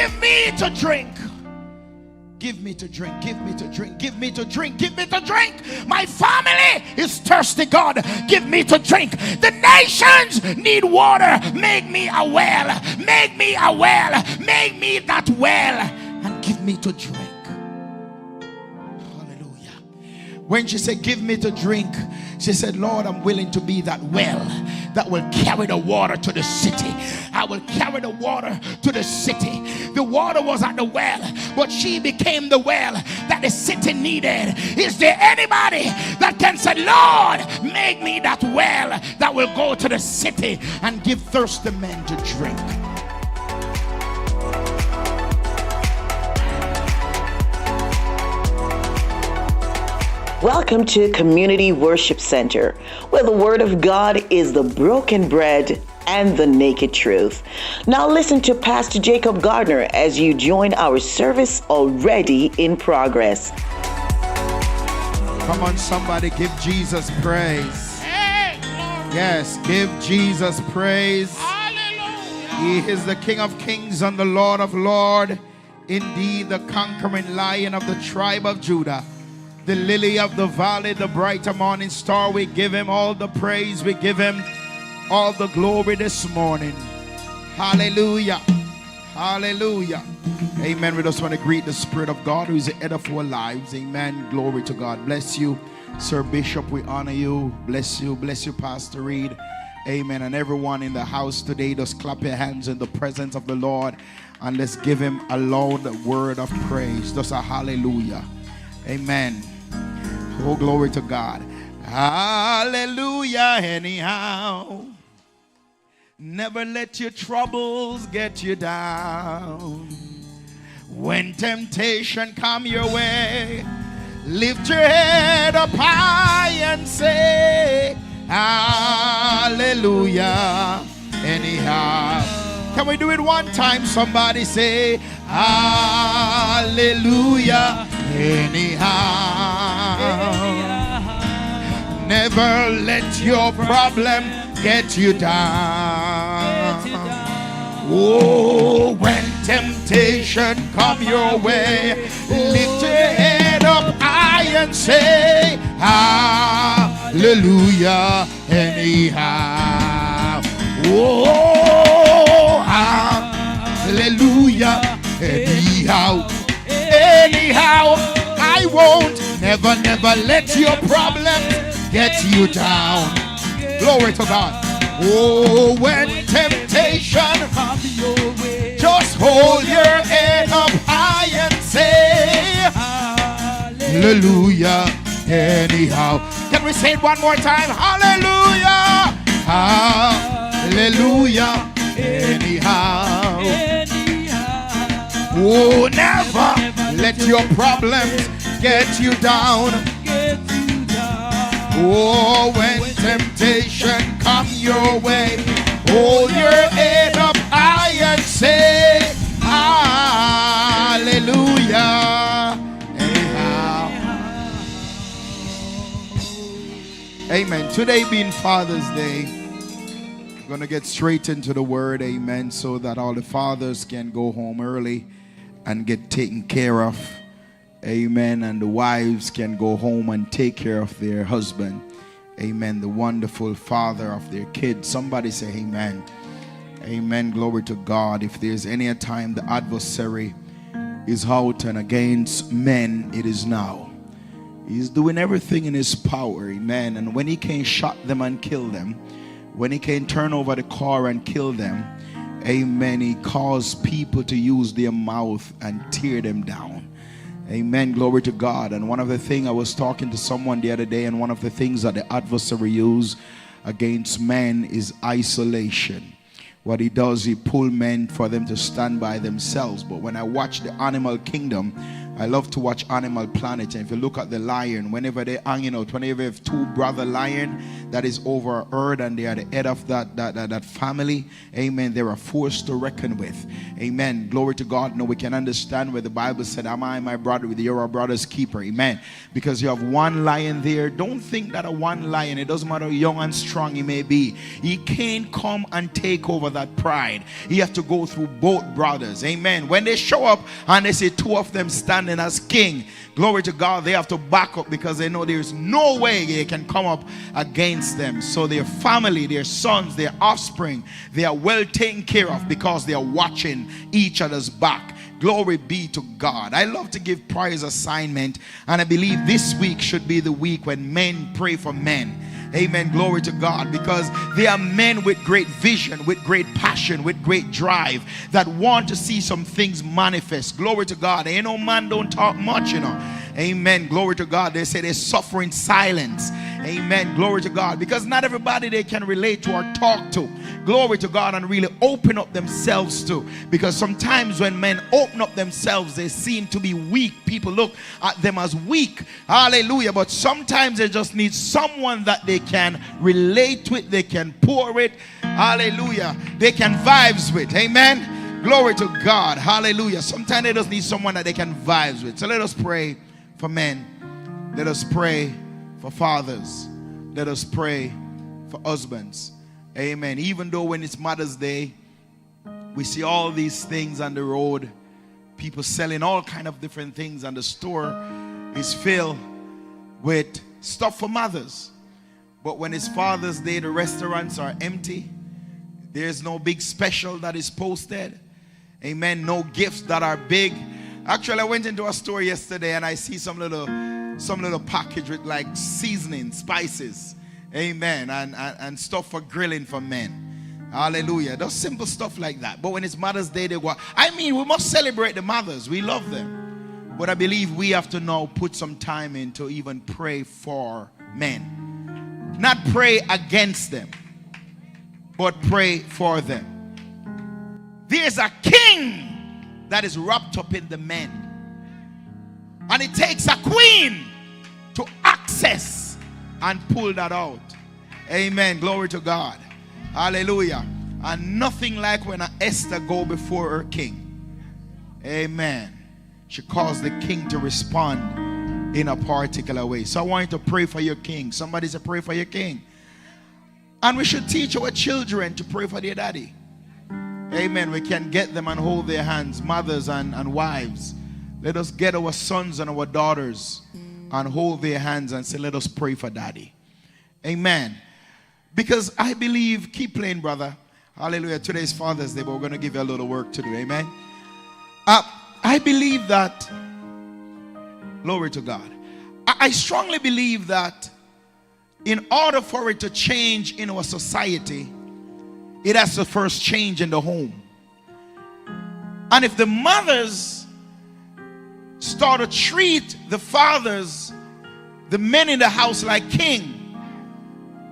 give me to drink. Give me to drink, give me to drink, give me to drink, give me to drink. My family is thirsty, God. Give me to drink. The nations need water. Make me a well. Make me a well. Make me that well. And give me to drink. Hallelujah. When she said, give me to drink, she said, Lord, I'm willing to be that well that will carry the water to the city. I will carry the water to the city. The water was at the well, but she became the well that the city needed. Is there anybody that can say, Lord, make me that well that will go to the city and give thirsty men to drink? Welcome to Community Worship Center, where the Word of God is the broken bread and the naked truth. Now listen to Pastor Jacob Gardner as you join our service already in progress. Come on, somebody, give Jesus praise. Yes, give Jesus praise. Hallelujah. He is the King of Kings and the Lord of Lords. Indeed, the conquering Lion of the tribe of Judah. The lily of the valley, the brighter morning star. We give him all the praise. We give him all the glory this morning. Hallelujah. Hallelujah. Amen. We just want to greet the Spirit of God who is the head of our lives. Amen. Glory to God. Bless you, Sir Bishop. We honor you. Bless you. Bless you, Pastor Reid. Amen. And everyone in the house today, just clap your hands in the presence of the Lord and let's give him a loud word of praise. Just a hallelujah. Amen. Oh, glory to God. Hallelujah. Anyhow, never let your troubles get you down. When temptation come your way, lift your head up high and say hallelujah. Anyhow, can we do it one time? Somebody say hallelujah. Anyhow, never let your problem get you down. Oh, when temptation come your way, lift your head up high and say hallelujah. Anyhow, oh, hallelujah. Anyhow, anyhow, I won't never let your problems get you down. Glory to God. Oh, when temptation comes your way, just hold your head up high and say hallelujah. Anyhow, can we say it one more time? Hallelujah. Hallelujah. Anyhow. Oh, never let your problems get you down. Oh, when temptation come your way, hold your head up high and say hallelujah. Anyhow. Amen. Today being Father's Day, I'm going to get straight into the word. Amen. So that all the fathers can go home early and get taken care of. Amen. And the wives can go home and take care of their husband. Amen. The wonderful father of their kids. Somebody say amen. Amen. Glory to God. If there's any time the adversary is out and against men, it is now. He's doing everything in his power. Amen. And when he can shot them and kill them, when he can turn over the car and kill them, amen, he caused people to use their mouth and tear them down. Amen. Glory to God. And one of the things, I was talking to someone the other day, and one of the things that the adversary uses against men is isolation. What he does, he pull men for them to stand by themselves. But when I watch the animal kingdom, I love to watch Animal Planet, and if you look at the lion, whenever they're hanging out, whenever you have two brother lion that is over a herd and they are the head of that family, amen, they're a force to reckon with. Amen. Glory to God. Now we can understand where the Bible said, am I my brother with your brother's keeper? Amen. Because you have one lion there. Don't think that a one lion, it doesn't matter how young and strong he may be, he can't come and take over that pride. He has to go through both brothers. Amen. When they show up and they see two of them standing as king, glory to God, they have to back up because they know there's no way they can come up against them. So their family, their sons, their offspring, they are well taken care of because they are watching each other's back. Glory be to God. I love to give prize assignment, and I believe this week should be the week when men pray for men. Amen. Glory to God. Because they are men with great vision, with great passion, with great drive, that want to see some things manifest. Glory to God. Ain't no man don't talk much, you know. Amen. Glory to God. They say they suffer in silence. Amen. Glory to God. Because not everybody they can relate to or talk to. Glory to God. And really open up themselves to. Because sometimes when men open up themselves, they seem to be weak. People look at them as weak. Hallelujah. But sometimes they just need someone that they can relate with. They can pour it. Hallelujah. They can vibes with. Amen. Glory to God. Hallelujah. Sometimes they just need someone that they can vibes with. So let us pray for men. Let us pray for fathers. Let us pray for husbands. Amen. Even though when it's Mother's Day, we see all these things on the road, people selling all kind of different things, and the store is filled with stuff for mothers. But when it's Father's Day, the restaurants are empty. There's no big special that is posted. Amen. No gifts that are big. Actually, I went into a store yesterday and I see some little package with like seasoning, spices. Amen. And stuff for grilling for men. Hallelujah. Those simple stuff like that. But when it's Mother's Day, they go. I mean, we must celebrate the mothers. We love them. But I believe we have to now put some time in to even pray for men. Not pray against them, but pray for them. There's a king that is wrapped up in the men. And it takes a queen to access and pull that out. Amen. Glory to God. Hallelujah. And nothing like when Esther go before her king. Amen. She caused the king to respond in a particular way. So I want you to pray for your king. Somebody say pray for your king. And we should teach our children to pray for their daddy. Amen. We can get them and hold their hands, mothers and wives. Let us get our sons and our daughters and hold their hands and say, let us pray for daddy. Amen. Because I believe, keep playing, brother. Hallelujah. Today's Father's Day, but we're going to give you a little work to do. Amen. I believe that, glory to God. I strongly believe that in order for it to change in our society, it has to first change in the home. And if the mothers start to treat the fathers, the men in the house, like king,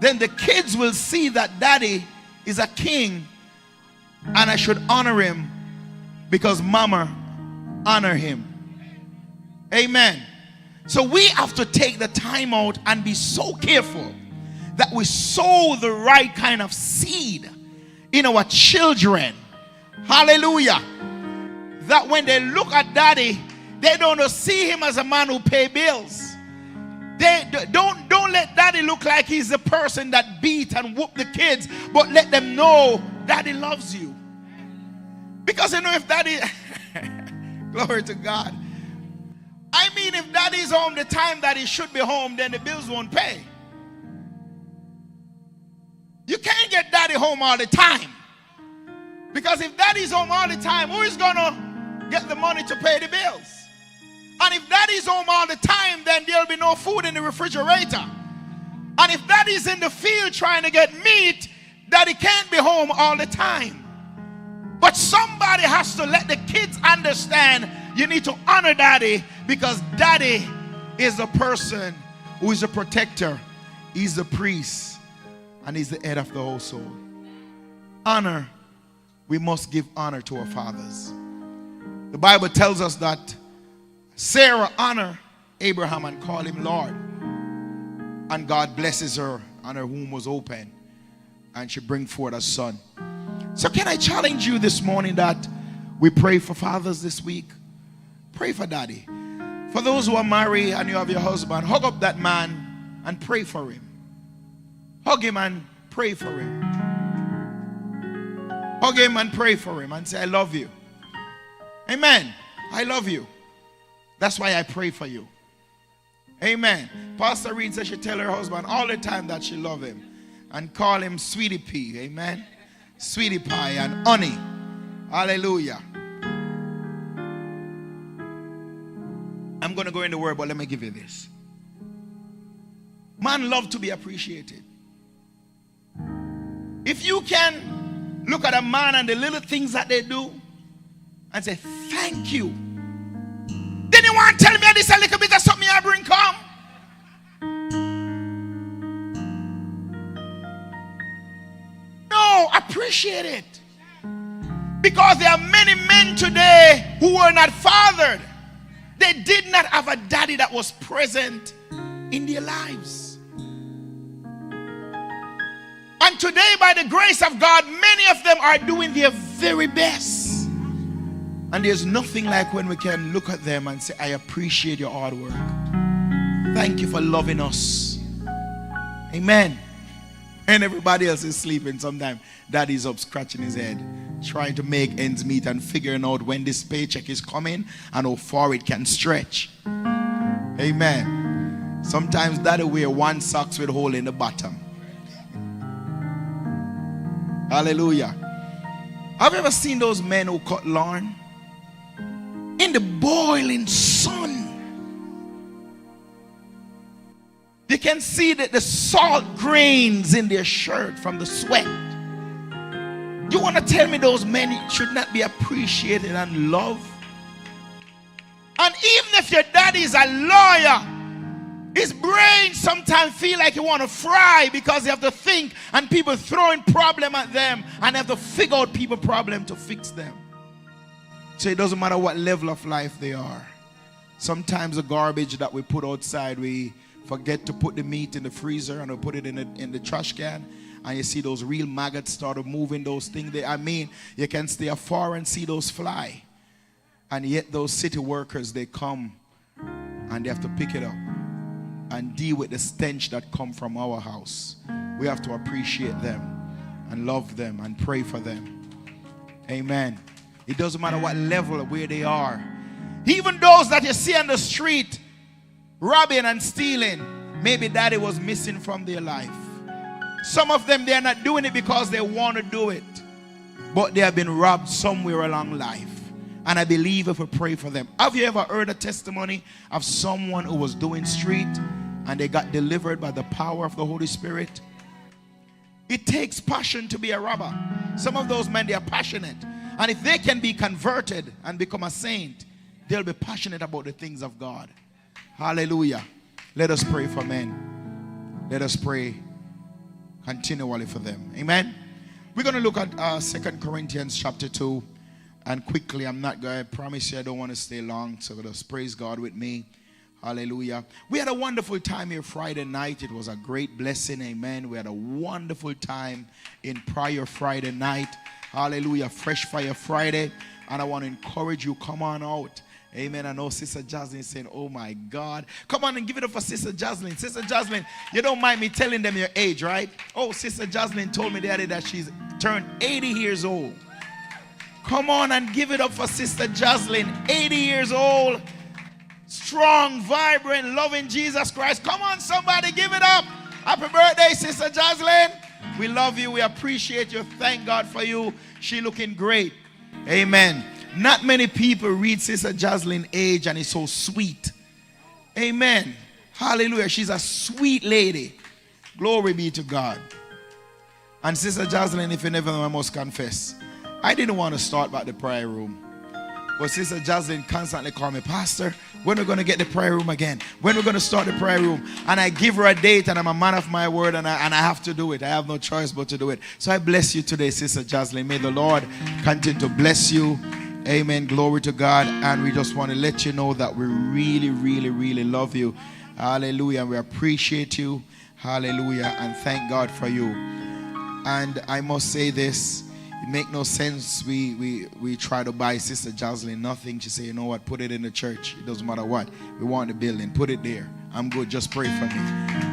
then the kids will see that daddy is a king and I should honor him because mama honor him. Amen. So we have to take the time out and be so careful that we sow the right kind of seed in our children. Hallelujah. That when they look at daddy, they don't see him as a man who pay bills. They don't let daddy look like he's the person that beat and whoop the kids, but let them know daddy loves you. Because you know, if daddy glory to God. I mean, if daddy's home the time that he should be home, then the bills won't pay. You can't get daddy home all the time. Because if daddy's home all the time, who is going to get the money to pay the bills? And if daddy's home all the time, then there'll be no food in the refrigerator. And if daddy's in the field trying to get meat, daddy can't be home all the time. But somebody has to let the kids understand you need to honor daddy, because daddy is the person who is a protector. He's the priest and he's the head of the household. Honor. We must give honor to our fathers. The Bible tells us that Sarah honored Abraham and called him Lord. And God blesses her, and her womb was open, and she bring forth a son. So can I challenge you this morning that we pray for fathers this week? Pray for daddy. For those who are married and you have your husband, hug up that man and pray for him. Hug him and pray for him. Hug him and pray for him and say, I love you. Amen. I love you. That's why I pray for you. Amen. Pastor Reid says she tell her husband all the time that she love him and call him sweetie pea. Amen. Sweetie pie and honey. Hallelujah. I'm going to go in the word, but let me give you this. Man love to be appreciated. If you can look at a man and the little things that they do and say, thank you. Then you want to tell me this a little bit of something I bring come? No, appreciate it. Because there are many men today who were not fathered. They did not have a daddy that was present in their lives. And today, by the grace of God, many of them are doing their very best. And there's nothing like when we can look at them and say, I appreciate your hard work. Thank you for loving us. Amen. And everybody else is sleeping sometimes. Daddy's up scratching his head, trying to make ends meet and figuring out when this paycheck is coming and how far it can stretch. Amen. Sometimes daddy wear one socks with a hole in the bottom. Hallelujah. Have you ever seen those men who cut lawn? In the boiling sun. You can see that the salt grains in their shirt from the sweat. You want to tell me those men should not be appreciated and loved? And even if your daddy is a lawyer, his brain sometimes feel like he want to fry because they have to think and people throwing problem at them and have to figure out people problem to fix them. So it doesn't matter what level of life they are. Sometimes the garbage that we put outside, we forget to put the meat in the freezer and we put it in the trash can. And you see those real maggots start moving those things there. I mean, you can stay afar and see those fly. And yet those city workers, they come and they have to pick it up and deal with the stench that come from our house. We have to appreciate them and love them and pray for them. Amen. It doesn't matter what level or where they are. Even those that you see on the street robbing and stealing, maybe daddy was missing from their life. Some of them, they are not doing it because they want to do it, but they have been robbed somewhere along life. And I believe if we pray for them. Have you ever heard a testimony of someone who was doing street and they got delivered by the power of the Holy Spirit? It takes passion to be a robber. Some of those men, they are passionate. And if they can be converted and become a saint, they'll be passionate about the things of God. Hallelujah. Let us pray for men. Let us pray continually for them. Amen. We're going to look at 2 Corinthians chapter 2. And quickly, I promise you I don't want to stay long. So just praise God with me. Hallelujah. We had a wonderful time here Friday night. It was a great blessing. Amen. We had a wonderful time in prior Friday night. Hallelujah. Fresh Fire Friday. And I want to encourage you, come on out. Amen. I know Sister Jocelyn is saying, oh my God. Come on and give it up for Sister Jocelyn. Sister Jocelyn, you don't mind me telling them your age, right? Oh, Sister Jocelyn told me the other day that she's turned 80 years old. Come on and give it up for Sister Jocelyn, 80 years old. Strong, vibrant, loving Jesus Christ. Come on, somebody, give it up. Happy birthday, Sister Jocelyn. We love you. We appreciate you. Thank God for you. She looking great. Amen. Not many people read Sister Jocelyn's age and it's so sweet. Amen. Hallelujah. She's a sweet lady. Glory be to God. And Sister Jocelyn, if you never know, I must confess, I didn't want to start back the prayer room. But Sister Jocelyn constantly called me, Pastor, when are we going to get the prayer room again? When are we going to start the prayer room? And I give her a date and I'm a man of my word and I have to do it. I have no choice but to do it. So I bless you today, Sister Jocelyn. May the Lord continue to bless you. Amen. Glory to God. And we just want to let you know that we really, really, really love you. Hallelujah. We appreciate you. Hallelujah. And thank God for you. And I must say this. It make no sense. We try to buy Sister Jocelyn nothing. She say, you know what? Put it in the church. It doesn't matter what. We want the building. Put it there. I'm good. Just pray for me.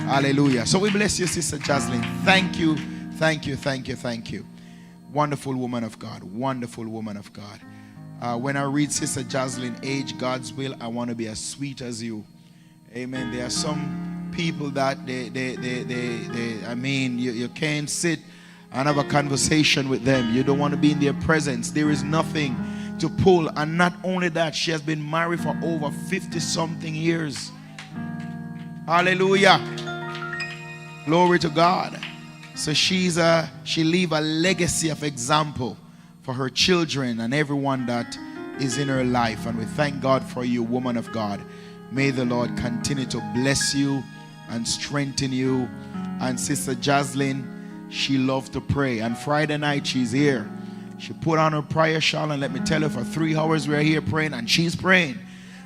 Hallelujah. So we bless you, Sister Jocelyn. Thank you. Thank you. Thank you. Thank you. Wonderful woman of God. Wonderful woman of God. When I read Sister Jocelyn, age God's will, I want to be as sweet as you. Amen. There are some people that you can't sit and have a conversation with them. You don't want to be in their presence. There is nothing to pull. And not only that, she has been married for over 50 something years. Hallelujah. Glory to God. So she leave a legacy of example for her children and everyone that is in her life. And we thank God for you, woman of God. May the Lord continue to bless you and strengthen you. And Sister Jocelyn, she loved to pray. And Friday night she's here. She put on her prayer shawl, and let me tell you, for 3 hours we're here praying, and she's praying.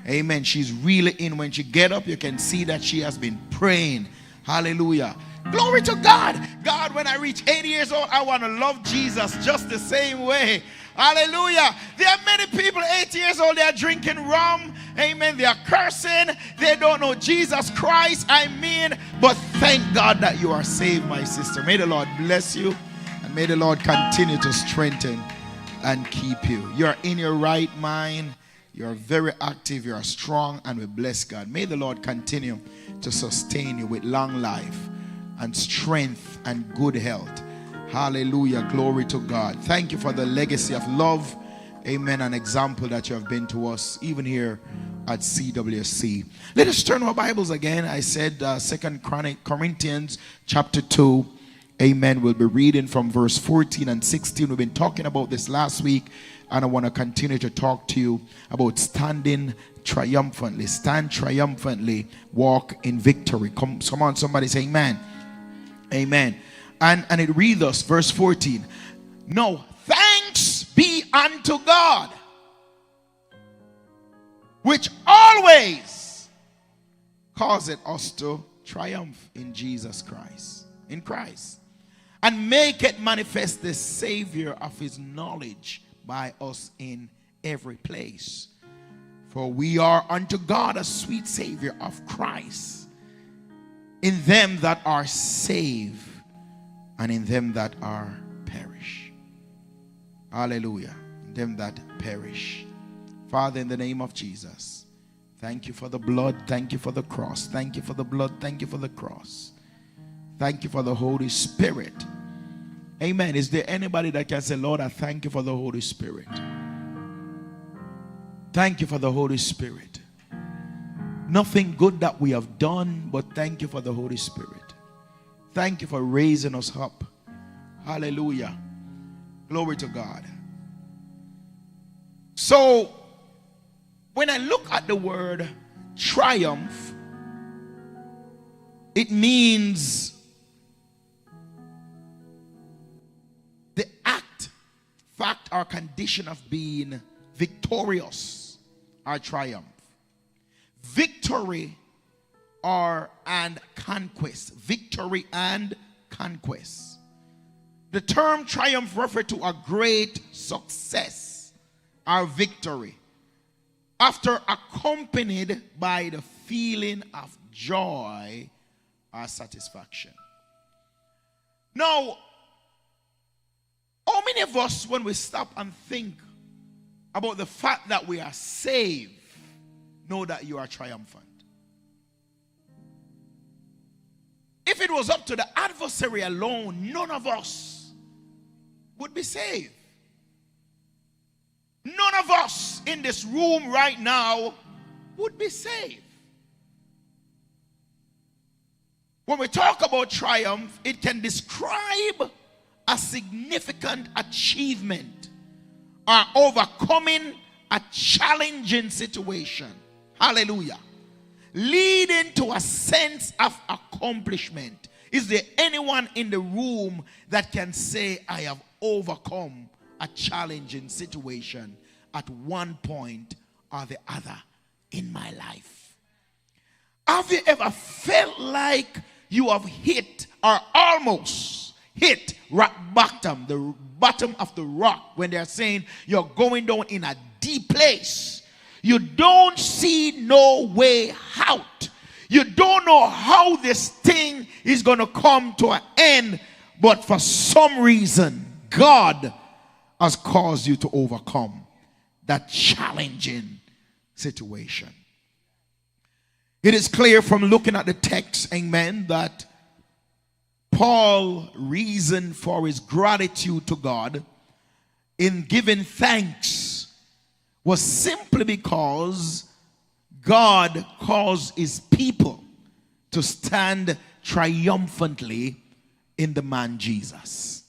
Amen. She's really in. When she get up, you can see that she has been praying. Hallelujah. Glory to God. God, when I reach 80 years old, I want to love Jesus just the same way. Hallelujah. There are many people 80 years old, they are drinking rum. Amen. They are cursing. They don't know Jesus Christ. But thank God that you are saved, my sister. May the Lord bless you, and may the Lord continue to strengthen and keep you. You are in your right mind. You are very active. You are strong, and we bless God. May the Lord continue to sustain you with long life and strength and good health. Hallelujah. Glory to God. Thank you for the legacy of love, amen, and example that you have been to us, even here at CWC. Let us turn our Bibles again. I said 2 Corinthians chapter 2. Amen. We'll be reading from verse 14 and 16. We've been talking about this last week, and I want to continue to talk to you about standing triumphantly. Stand triumphantly. Walk in victory. Come on, somebody say amen. Amen. And it reads us, verse 14. No, thanks be unto God, which always causeth us to triumph in Jesus Christ, in Christ, and make it manifest the Savior of his knowledge by us in every place. For we are unto God a sweet Savior of Christ in them that are saved and in them that are perish. Hallelujah. In them that perish. Father, in the name of Jesus, thank you for the blood. Thank you for the cross. Thank you for the blood. Thank you for the cross. Thank you for the Holy Spirit. Amen. Is there anybody that can say, Lord, I thank you for the Holy Spirit? Thank you for the Holy Spirit. Nothing good that we have done, but thank you for the Holy Spirit. Thank you for raising us up. Hallelujah. Glory to God. So, when I look at the word triumph, it means the act, fact, or condition of being victorious or triumph. Victory and conquest. Victory and conquest. The term triumph refers to a great success or victory, after accompanied by the feeling of joy or satisfaction. Now, how many of us, when we stop and think about the fact that we are saved, know that you are triumphant? If it was up to the adversary alone, none of us would be saved. None of us in this room right now would be saved. When we talk about triumph, it can describe a significant achievement or overcoming a challenging situation. Hallelujah. Leading to a sense of accomplishment. Is there anyone in the room that can say, I have overcome a challenging situation at one point or the other in my life. Have you ever felt like you have hit or almost hit rock bottom, the bottom of the rock, when they're saying you're going down in a deep place? You don't see no way out. You don't know how this thing is going to come to an end, but for some reason, God has caused you to overcome that challenging situation. It is clear from looking at the text, amen, that Paul reasoned for his gratitude to God in giving thanks was simply because God caused his people to stand triumphantly in the man Jesus.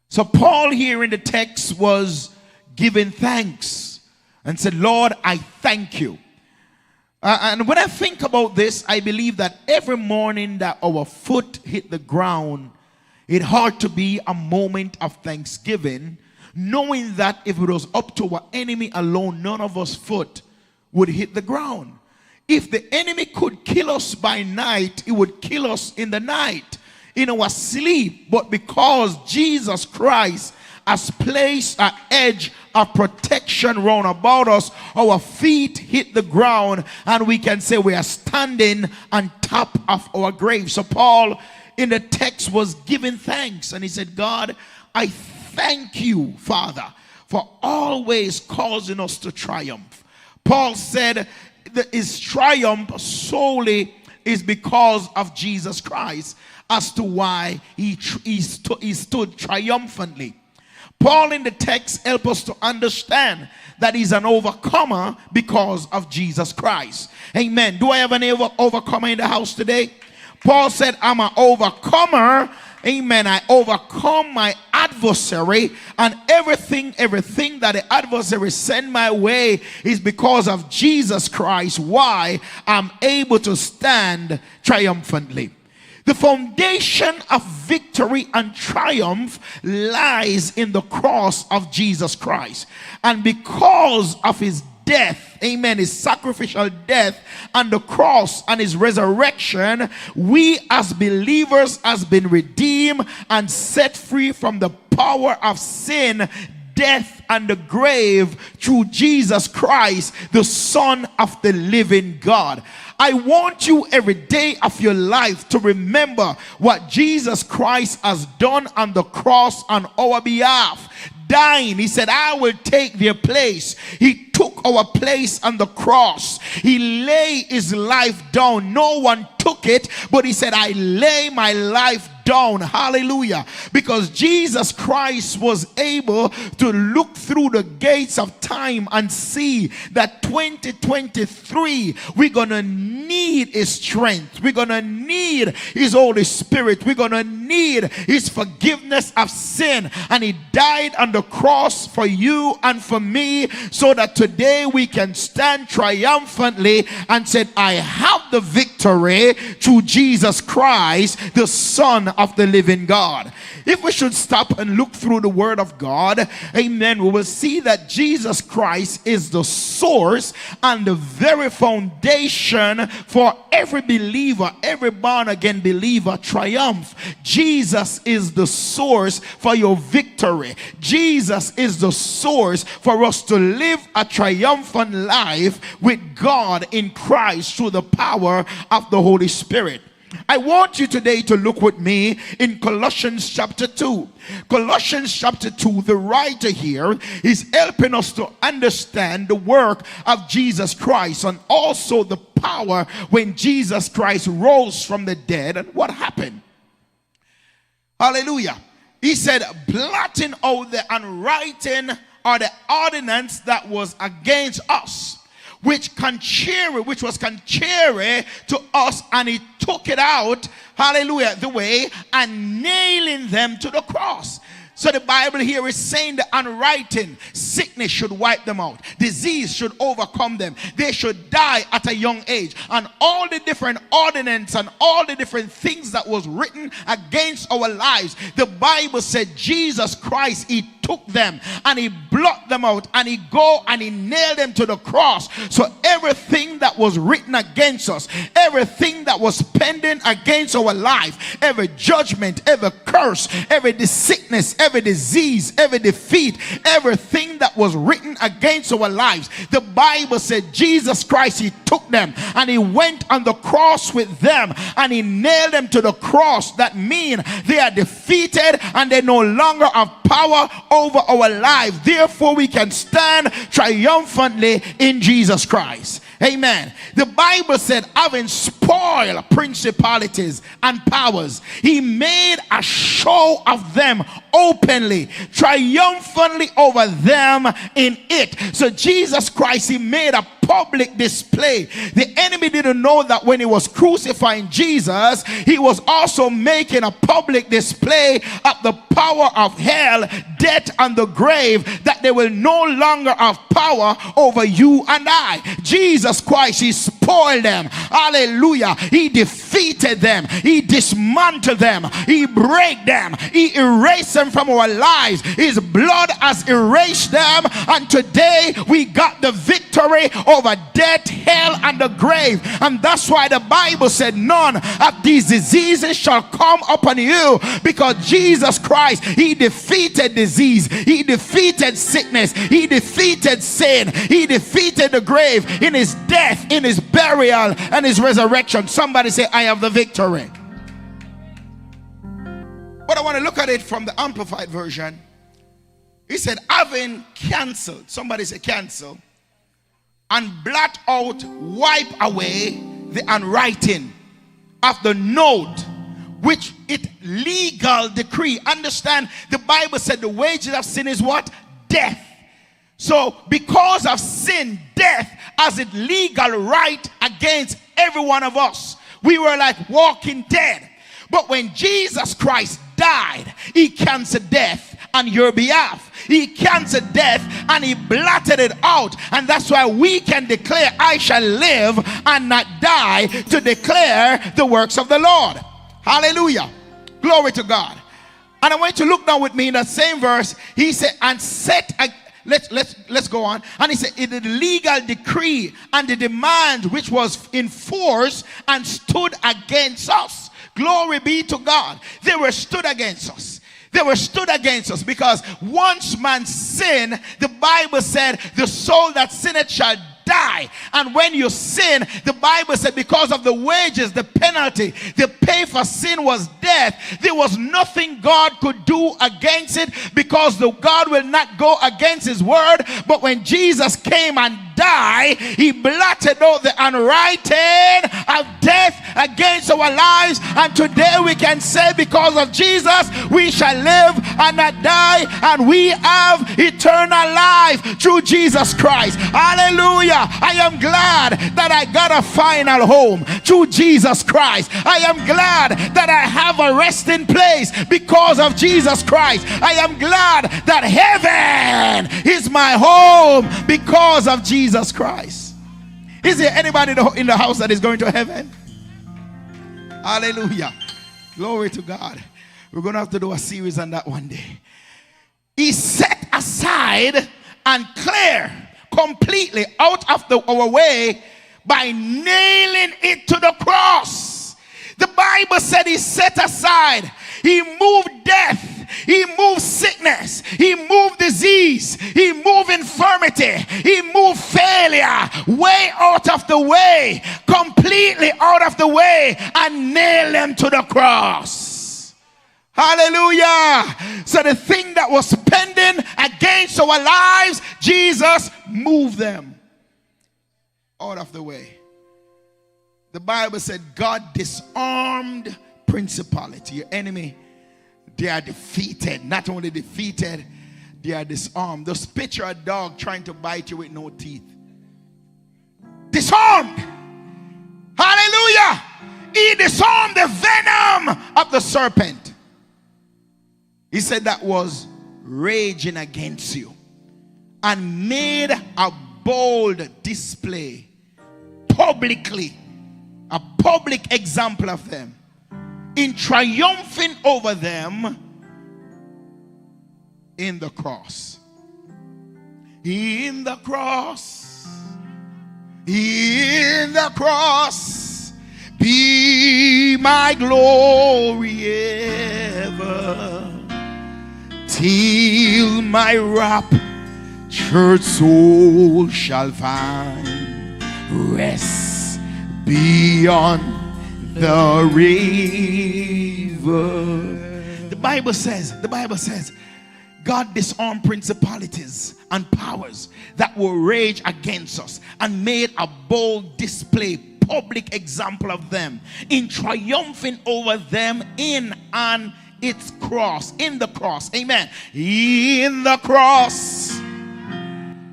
So Paul here in the text was giving thanks and said, Lord, I thank you. And when I think about this, I believe that every morning that our foot hit the ground, it had to be a moment of thanksgiving, knowing that if it was up to our enemy alone, none of us foot would hit the ground. If the enemy could kill us by night, he would kill us in the night, in our sleep. But because Jesus Christ has placed an edge of protection round about us, our feet hit the ground and we can say we are standing on top of our grave. So Paul in the text was giving thanks, and he said, God, I thank you, Father, for always causing us to triumph. Paul said that his triumph solely is because of Jesus Christ as to why he stood triumphantly. Paul in the text helps us to understand that he's an overcomer because of Jesus Christ. Amen. Do I have an overcomer in the house today? Paul said, I'm an overcomer. Amen. I overcome my adversary, and everything that the adversary sent my way is because of Jesus Christ. Why I'm able to stand triumphantly. The foundation of victory and triumph lies in the cross of Jesus Christ. And because of his death, amen, his sacrificial death on the cross and his resurrection, we as believers has been redeemed and set free from the power of sin, death, and the grave through Jesus Christ, the Son of the living God. I want you every day of your life to remember what Jesus Christ has done on the cross on our behalf. Dying, he said, I will take their place. He took our place on the cross. He laid his life down. No one took it, but he said, I lay my life down. Hallelujah. Because Jesus Christ was able to look through the gates of time and see that 2023, we're going to need his strength. We're going to need his Holy Spirit. We're going to need his forgiveness of sin. And he died on the cross for you and for me, so that today we can stand triumphantly and say, I have the victory through Jesus Christ, the Son of the living God. If we should stop and look through the word of God, amen, we will see that Jesus Christ is the source and the very foundation for every believer, every born again believer triumph. Jesus is the source for your victory. Jesus is the source for us to live a triumphant life with God in Christ through the power of the Holy Spirit. I want you today to look with me in Colossians chapter 2. Colossians chapter 2, the writer here is helping us to understand the work of Jesus Christ and also the power when Jesus Christ rose from the dead and what happened. Hallelujah. He said, blotting out the handwriting or the ordinance that was against us, which was contrary to us, and he took it out, hallelujah, the way, and nailing them to the cross. So the Bible here is saying the handwriting, sickness should wipe them out. Disease should overcome them. They should die at a young age. And all the different ordinances and all the different things that was written against our lives, the Bible said Jesus Christ, he took took them and he blotted them out, and he go and he nailed them to the cross. So everything that was written against us, everything that was pending against our life, every judgment, every curse, every sickness, every disease, every defeat, everything that was written against our lives, the Bible said Jesus Christ, he took them and he went on the cross with them and he nailed them to the cross. That means they are defeated and they no longer have power over our life. Therefore we can stand triumphantly in Jesus Christ. Amen. The Bible said, having spoiled principalities and powers, he made a show of them openly, triumphantly over them in it. So Jesus Christ, he made a public display. The enemy didn't know that when he was crucifying Jesus, he was also making a public display of the power of hell, death, and the grave, that they will no longer have power over you and I. Jesus Christ, he spoiled them. Hallelujah. He defeated them. He dismantled them. He break them. He erased them from our lives. His blood has erased them, and today we got the victory over death, hell, and the grave. And that's why the Bible said none of these diseases shall come upon you, because Jesus Christ, he defeated disease, he defeated sickness, he defeated sin, he defeated the grave in his death, in his burial, and his resurrection. Somebody say, I have the victory. But I want to look at it from the Amplified version. He said, having canceled, somebody say cancel, and blot out, wipe away the handwriting of the note, which it legal decree. Understand, the Bible said the wages of sin is what? Death. So because of sin, death has its legal right against every one of us. We were like walking dead. But when Jesus Christ died, he canceled death on your behalf. He canceled death and he blotted it out. And that's why we can declare, I shall live and not die, to declare the works of the Lord. Hallelujah. Glory to God. And I want you to look down with me in that same verse. He said, and set a, let's go on. And he said, in the legal decree and the demand which was in force and stood against us. Glory be to God. They were stood against us. They were stood against us because once man sinned, the Bible said, the soul that sinneth shall die. And when you sin, the Bible said, because of the wages, the penalty, the pay for sin was death. There was nothing God could do against it, because the God will not go against his word. But when Jesus came and died, he blotted out the handwriting of death against our lives. And today we can say, because of Jesus, we shall live and not die, and we have eternal life through Jesus Christ. Hallelujah. I am glad that I got a final home through Jesus Christ. I am glad that I have a resting place because of Jesus Christ. I am glad that heaven is my home because of Jesus Christ. Is there anybody in the house that is going to heaven? Hallelujah. Glory to God. We're going to have to do a series on that one day. He set aside and clear completely out of our way by nailing it to the cross. The Bible said he set aside. He moved death. He moved sickness. He moved disease. He moved infirmity. He moved failure way out of the way, completely out of the way, and nailed them to the cross. Hallelujah. So the thing that was pending against our lives, Jesus moved them out of the way. The Bible said God disarmed principality. Your enemy, they are defeated. Not only defeated, they are disarmed. Just picture a dog trying to bite you with no teeth. Disarmed. Hallelujah. He disarmed the venom of the serpent. He said that was raging against you, and made a bold display publicly, a public example of them, in triumphing over them in the cross. In the cross. In the cross. Be my glory ever. Till my raptured soul shall find rest beyond the river. The Bible says, God disarmed principalities and powers that will rage against us and made a bold display, public example of them, in triumphing over them in the cross. Amen. In the cross.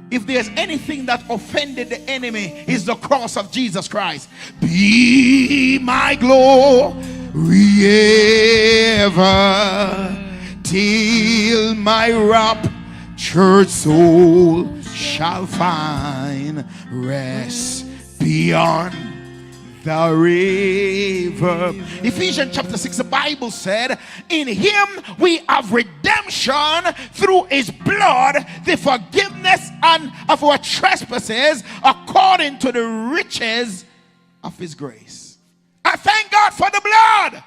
If there's anything that offended the enemy, is the cross of Jesus Christ. Be my glory ever, till my raptured soul shall find rest beyond the river. Ephesians chapter 6, the Bible said, in him we have redemption through his blood, the forgiveness of our trespasses, according to the riches of his grace. I thank God for the blood.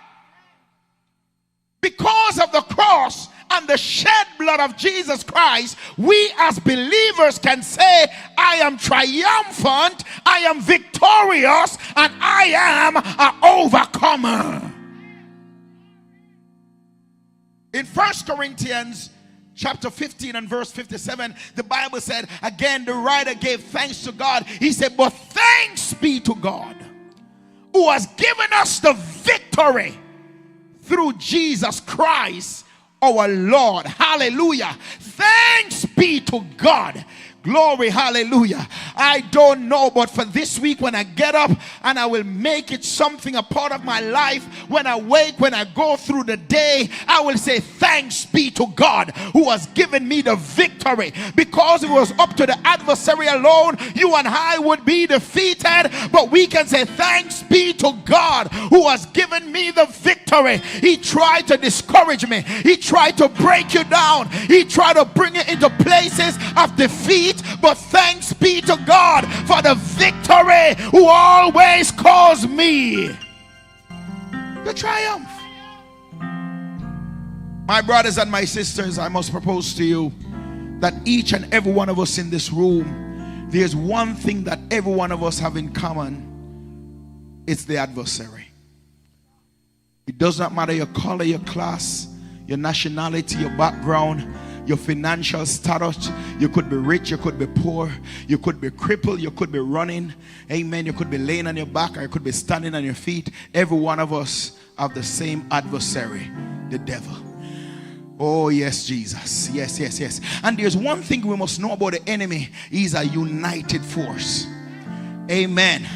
Because of the cross and the shed blood of Jesus Christ, we as believers can say, I am triumphant, I am victorious, and I am an overcomer. In 1 Corinthians chapter 15 and verse 57, the Bible said, again the writer gave thanks to God. He said, but thanks be to God who has given us the victory through Jesus Christ our Lord. Hallelujah. Thanks be to God. Glory, hallelujah. I don't know, but for this week, when I get up, and I will make it something, a part of my life, when I wake, when I go through the day, I will say thanks be to God who has given me the victory. Because it was up to the adversary alone, you and I would be defeated. But we can say thanks be to God who has given me the victory. He tried to discourage me. He tried to break you down. He tried to bring you into places of defeat. But thanks be to God for the victory who always calls me the triumph. My brothers and my sisters, I must propose to you that each and every one of us in this room, there's one thing that every one of us have in common. It's the adversary. It does not matter your color, your class, your nationality, your background, your financial status. You could be rich, you could be poor, you could be crippled, you could be running, amen, you could be laying on your back, or you could be standing on your feet. Every one of us have the same adversary, the devil. Oh yes, Jesus. Yes. And there's one thing we must know about the enemy. He's a united force. Amen.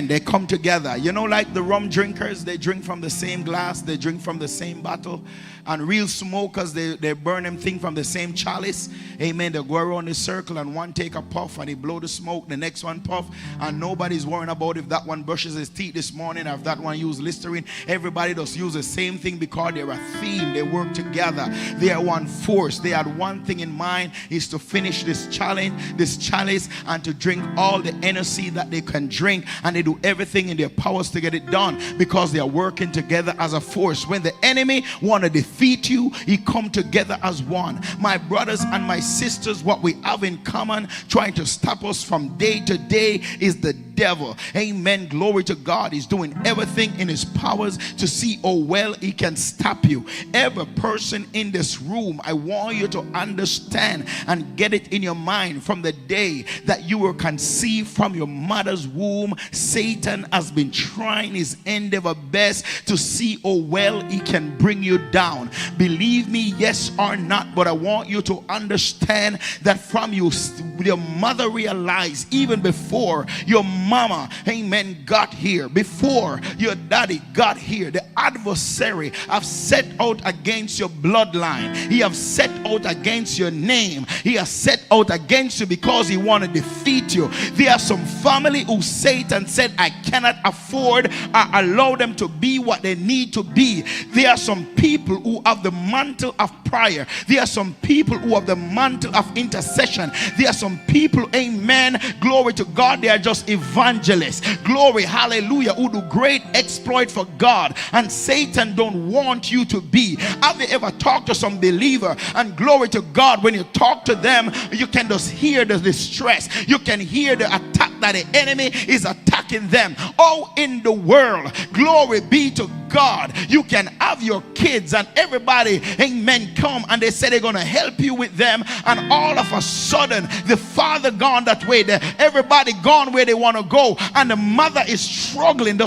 They come together. You know, like the rum drinkers, they drink from the same glass, they drink from the same bottle. And real smokers, they burn them thing from the same chalice. Amen. They go around the circle, and one take a puff and he blow the smoke, the next one puff, and nobody's worrying about if that one brushes his teeth this morning or if that one used Listerine. Everybody just use the same thing because they're a theme. They work together. They are one force. They had one thing in mind, is to finish this chalice, and to drink all the energy that they can drink. And they do everything in their powers to get it done because they are working together as a force. When the enemy want to defeat you, he come together as one. My brothers and my sisters, what we have in common, trying to stop us from day to day, is the devil. Amen. Glory to God. He's doing everything in his powers to see how well he can stop you. Every person in this room, I want you to understand and get it in your mind, from the day that you were conceived from your mother's womb, Satan has been trying his endeavor best to see how well he can bring you down. Believe me, yes or not, but I want you to understand that from your mother realized, even before your mama, amen, got here, before your daddy got here, the adversary have set out against your bloodline. He have set out against your name. He has set out against you because he want to defeat you. There are some family who Satan said, I cannot afford or allow them to be what they need to be. There are some people who have the mantle of prayer. There are some people who have the mantle of intercession. There are some people, amen, glory to God, they are just evangelists, glory, hallelujah, who do great exploit for God, and Satan don't want you to be. Have you ever talked to some believer, and glory to God, when you talk to them, you can just hear the distress, you can hear the attack that the enemy is attacking them. Oh, in the world, glory be to God, you can have your kids and everybody, amen, come and they say they're going to help you with them, and all of a sudden the father gone that way, everybody gone where they want to go, and the mother is struggling.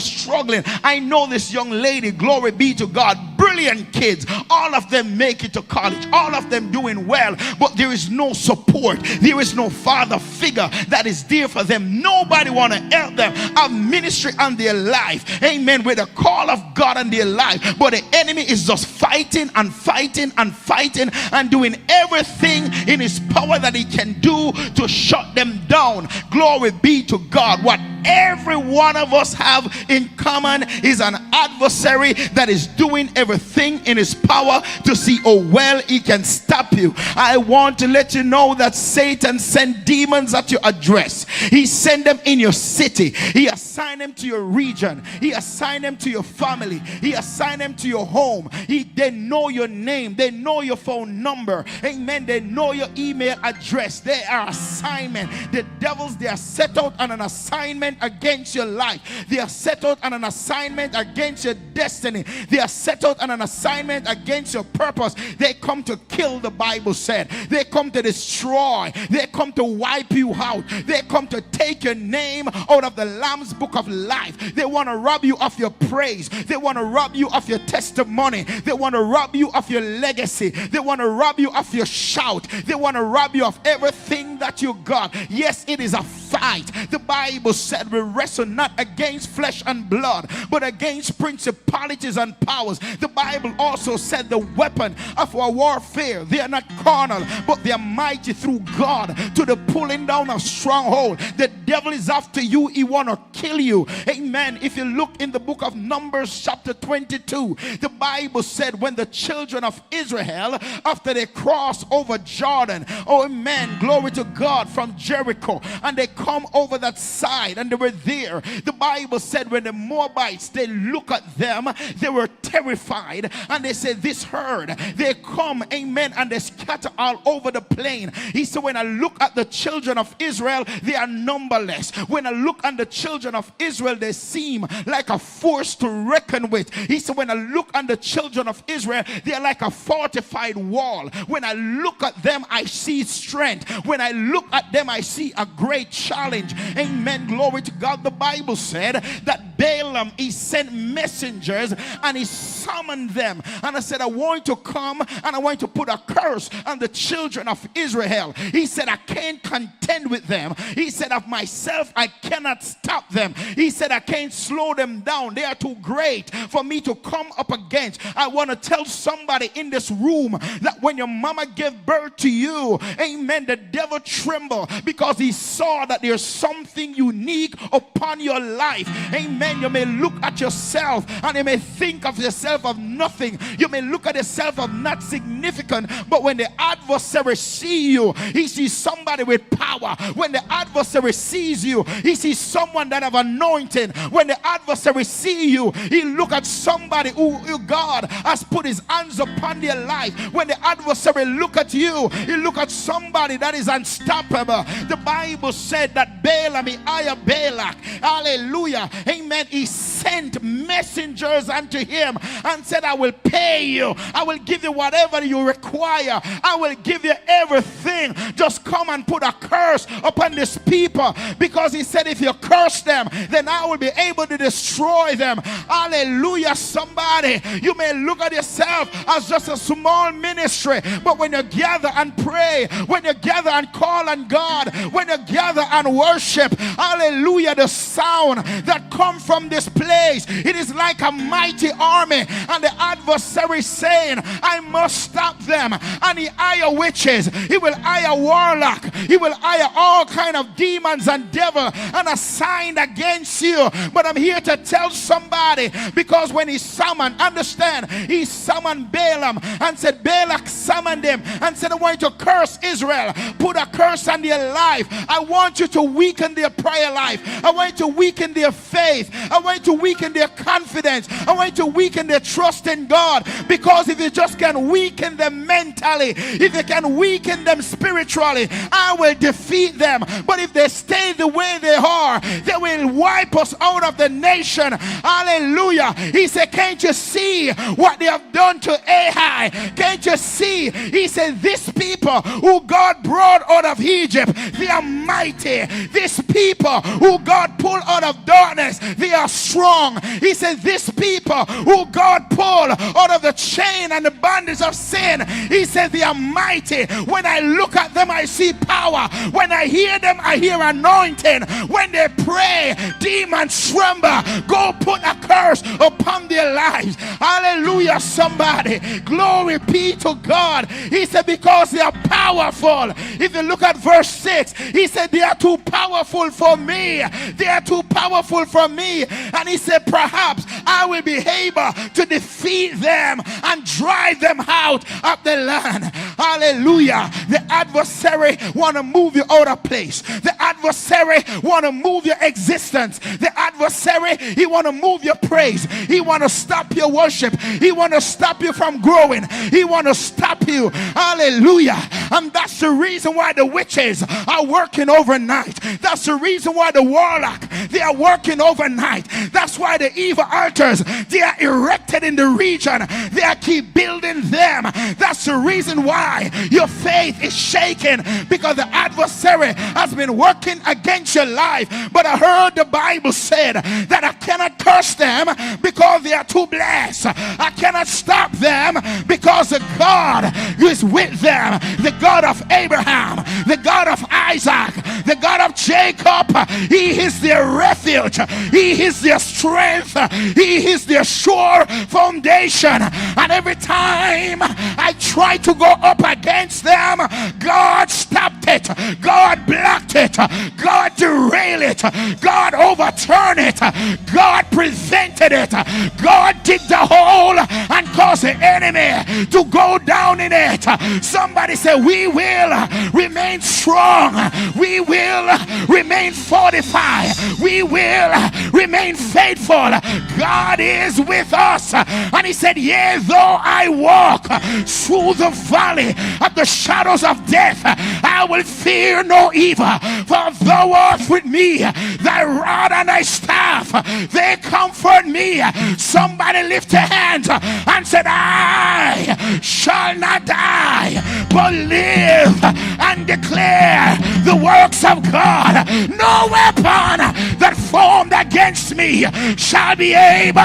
I know this young lady, glory be to God, brilliant kids, all of them make it to college, all of them doing well, but there is no support, there is no father figure that is there for them. Nobody want to help them. A ministry on their life, amen, with the call of God on their life, but the enemy is just fighting and fighting and fighting and doing everything in his power that he can do to shut them down. Glory be to God. What every one of us have in common is an adversary that is doing everything in his power to see how well he can stop you. I want to let you know that Satan sent demons at your address. He sent them in your city. He assigned them to your region. He assigned them to your family. He assigned them to your home. They know your name. They know your phone number. Amen. They know your email address. They are assignment. The devils, they are set out on an assignment against your life. They are set out on an assignment against your destiny. They are set out on an assignment against your purpose. They come to kill, the Bible said. They come to destroy. They come to wipe you out. They come to take your name out of the Lamb's book of life. They want to rob you of your praise. They want to rob you of your testimony. They want to rob you of your legacy. They want to rob you of your shout. They want to rob you of everything that you got. Yes, it is a fight. The Bible said we wrestle not against flesh and blood, but against principalities and powers. The Bible also said the weapon of our warfare, they are not carnal, but they are mighty through God to the pulling down of stronghold. The devil is after you. He want to kill you. Amen. If you look in the book of Numbers chapter 22, the Bible said when the children of Israel, after they crossed over Jordan, oh amen, glory to God, from Jericho, and they come over that side and they were there, the Bible said when the Moabites, they look at them, they were terrified, and they said, this herd, they come, amen, and they scatter all over the plain. He said, when I look at the children of Israel, they are numberless. When I look at the children of Israel, they seem like a force to reckon with. He said, when I look at the children of Israel, they are like a fortified wall. When I look at them, I see strength. When I look at them, I see a great challenge. Amen. Glory to God. The Bible said that Balaam, he sent messengers and he summoned them. And I said, I want to come and I want to put a curse on the children of Israel. He said, I can't contend with them. He said, of myself, I cannot stop them. He said, I can't slow them down. They are too great for me to come up against. I want to tell somebody in this room that when your mama gave birth to you, amen, the devil trembled because he saw that there's something unique upon your life. Amen. You may look at yourself and you may think of yourself of nothing. You may look at yourself of not significant, but when the adversary sees you, he sees somebody with power. When the adversary sees you, he sees someone that have anointing. When the adversary sees you, he look at somebody who God has put his hands upon their life. When the adversary look at you, he look at somebody that is unstoppable. The Bible said that Balaam, he hired Balak, hallelujah, amen, he sent messengers unto him and said, I will pay you. I will give you whatever you require. I will give you everything. Just come and put a curse upon this people, because he said, if you curse them, then I will be able to destroy them. Hallelujah. Somebody, you may look at yourself as just a small ministry, but when you gather and pray, when you gather and call on God, when you gather and worship, hallelujah, the sound that comes from this place, it is like a mighty army, and the adversary saying, I must stop them. And he hire witches, he will hire warlock, he will hire all kind of demons and devil and assigned against you. But I'm here to tell somebody, because when he summoned, understand, he summoned Balaam and said, Balak summoned him and said, I want you to curse Israel, put a curse on their life. I want you to weaken their prayer life. I want you to weaken their faith. I want you to weaken their confidence. I want you to weaken their trust in God, because if you just can weaken them mentally, if you can weaken them spiritually, I will defeat them. But if they stay the way they are, they will wipe us out of the nation. Hallelujah. He said, can't you see what they have done to Ai? Can't you see? He said, this people who God brought out of Egypt, they are mighty. This people who God pulled out of darkness, they are strong. He said, this people who God pulled out of the chain and the bondage of sin, he said, they are mighty. When I look at them, I see power. When I hear them, I hear anointing. When they pray, demons tremble. Go put a curse upon their lives. Hallelujah, somebody. Glory be to God. He said, because they are powerful. If you look at verse 6, he said, they are too powerful for me. They are too powerful for me. And he said, perhaps I will be able to defeat them and drive them out of the land. Hallelujah. The adversary want to move you out of place. The adversary want to move your existence. The adversary, he want to move your praise. He want to stop your worship. He want to stop you from growing. He want to stop you. Hallelujah. And that's the reason why the witches are working overnight. That's the reason why the warlock, they are working overnight. That's why the evil altars, they are erected in the region. They are keep building them. That's the reason why your faith is shaken, because the adversary has been working against your life. But I heard the Bible said that I cannot curse them because they are too blessed. I cannot stop them because the God who is with them, the God of Abraham, the God of Isaac, the God of Jacob, he is their refuge, he is their strength, he is their sure foundation. And every time I try to go up against them, God stopped it, God blocked it, God derailed it, God overturned it, God prevented it, God digged a hole and caused the enemy to go down in it. Somebody say, we will remain strong, we will remain fortified, we will remain faithful. God is with us. And he said, yea, though I walk through the valley of the shadows of death, I will fear no evil, for thou art with me, thy rod and thy staff, they comfort me. Somebody lift your hands and said, I shall not die, but live and declare the works of God. No weapon that formed against me shall be able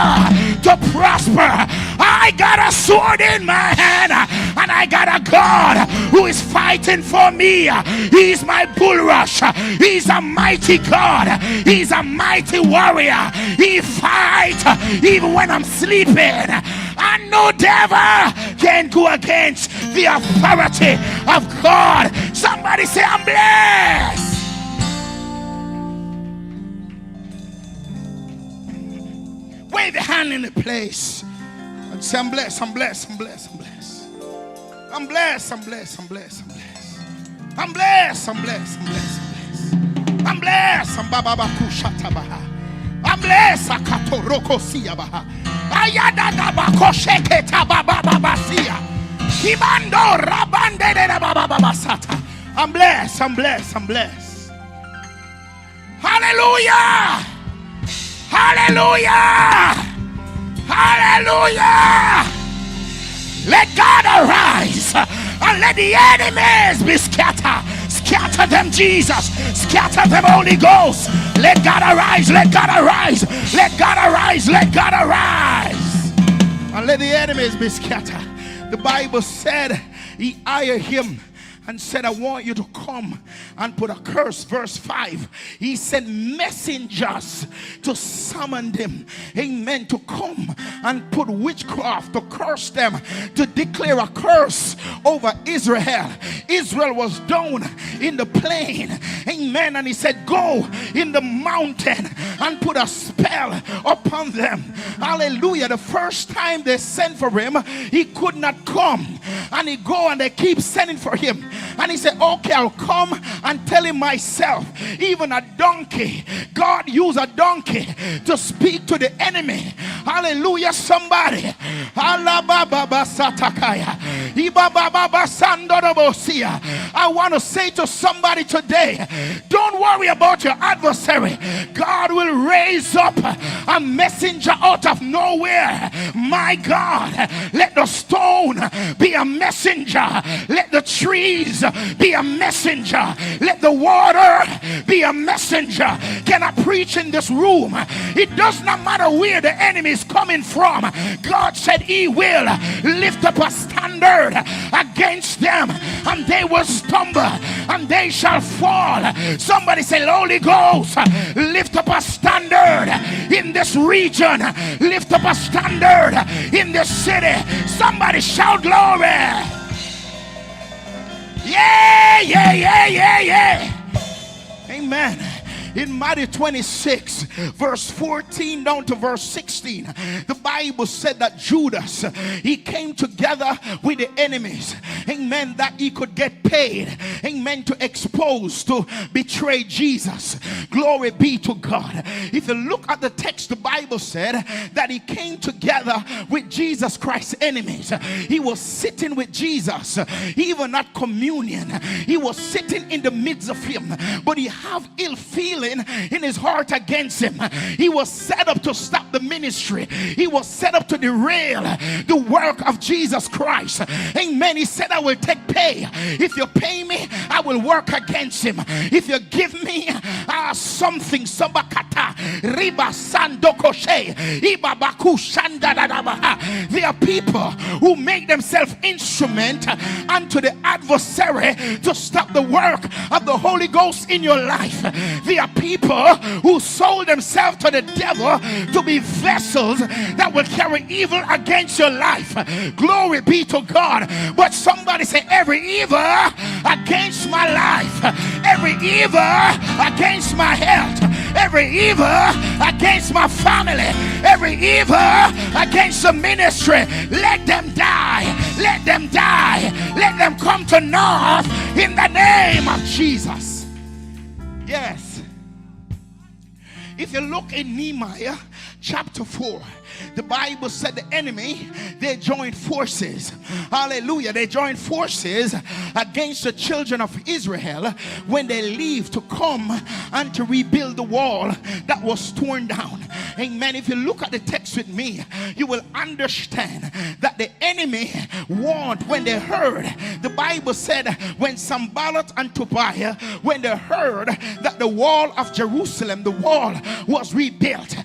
to prosper. I got a sword in my hand, and I got a God who is fighting for me. He's my bulrush. He's a mighty God. He's a mighty warrior. He fights even when I'm sleeping. And no devil can go against the authority of God. Somebody say, I'm blessed. Wave your hand in the place and say, I'm blessed, I'm blessed, I'm blessed, I'm blessed. I'm blessed, I'm blessed, I'm blessed, I'm blessed. I'm blessed, I'm blessed, I'm blessed, I'm blessed. I'm blessed. I'm blessed. Akatoroko siyabaha. Ayada bako sheketa baba siya. Kibando rabande de baba sata. I'm blessed, I'm blessed, I'm blessed. Hallelujah. Hallelujah! Hallelujah! Let God arise and let the enemies be scattered. Scatter them, Jesus. Scatter them, Holy Ghost. Let God arise. Let God arise. Let God arise. Let God arise. And let the enemies be scattered. The Bible said he hired him and said, I want you to come and put a curse. Verse 5, he sent messengers to summon them, amen, to come and put witchcraft, to curse them, to declare a curse over Israel. Israel was down in the plain, amen, and he said, go in the mountain and put a spell upon them. Hallelujah. The first time they sent for him, he could not come, and he go and they keep sending for him. And he said, okay, I'll come and tell him myself. Even a donkey, God used a donkey to speak to the enemy. Hallelujah, somebody. I want to say to somebody today, don't worry about your adversary. God will raise up a messenger out of nowhere. My God, let the stone be a messenger. Let the trees be a messenger. Let the water be a messenger. Can I preach in this room? It does not matter where the enemy is coming from. God said he will lift up a standard against them, and they will stumble and they shall fall. Somebody say, Holy Ghost, lift up a standard in this region. Lift up a standard in this city. Somebody shout glory. Yeah, yeah, yeah, yeah, yeah. Amen. In Matthew 26, verse 14 down to verse 16, the Bible said that Judas, he came together with the enemies, amen, that he could get paid, amen, to expose, to betray Jesus. Glory be to God. If you look at the text, the Bible said that he came together with Jesus Christ's enemies. He was sitting with Jesus, even at communion. He was sitting in the midst of him, but he have ill feeling in his heart against him. He was set up to stop the ministry. He was set up to derail the work of Jesus Christ. Amen. He said, I will take pay. If you pay me, I will work against him. If you give me something, sabakata, riba sandokoshe, ibabaku shandadadabaha. There are people who make themselves instrument unto the adversary to stop the work of the Holy Ghost in your life. There are people who sold themselves to the devil to be vessels that will carry evil against your life. Glory be to God. But somebody say, every evil against my life, every evil against my health, every evil against my family, every evil against the ministry, let them die. Let them die. Let them come to naught in the name of Jesus. Yes. If you look in Nehemiah chapter 4, the Bible said the enemy, they joined forces. Hallelujah. They joined forces against the children of Israel when they leave to come and to rebuild the wall that was torn down. Amen. If you look at the text with me, you will understand that the enemy warned when they heard. The Bible said when Sanballat and Tobiah, when they heard that the wall of Jerusalem, the wall was rebuilt.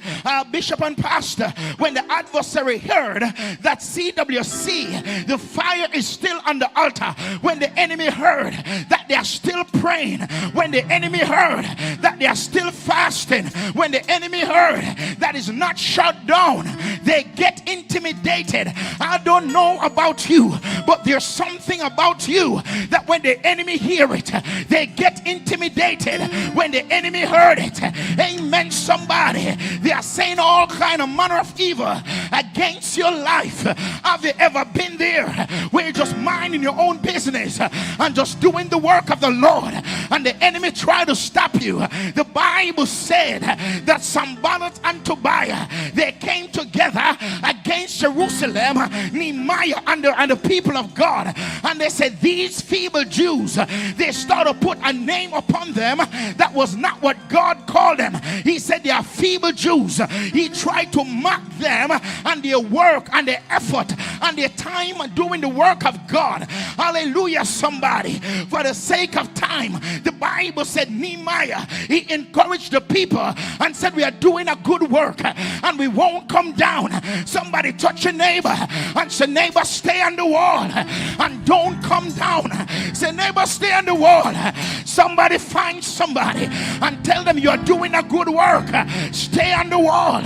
Bishop and pastor, when the adversary heard that CWC, the fire is still on the altar, when the enemy heard that they are still praying, when the enemy heard that they are still fasting, when the enemy heard that is not shut down, they get intimidated. I don't know about you, but there's something about you that when the enemy hear it, they get intimidated. When the enemy heard it, amen, somebody, they are saying all kind of manner of evil against your life. Have you ever been there where you're just minding your own business and just doing the work of the Lord, and the enemy tried to stop you, the Bible said that Sanballat and Tobiah, they came together against Jerusalem, Nehemiah and the people of God, and they said, these feeble Jews, they started to put a name upon them that was not what God called them. He said they are feeble Jews. He tried to mock them and their work and their effort and their time doing the work of God. Hallelujah, somebody. For the sake of time, the Bible said Nehemiah, he encouraged the people and said, we are doing a good work and we won't come down. Somebody touch your neighbor and say, neighbor, stay on the wall and don't come down. Say, neighbor, stay on the wall. Somebody find somebody and tell them you're doing a good work. Stay on the wall.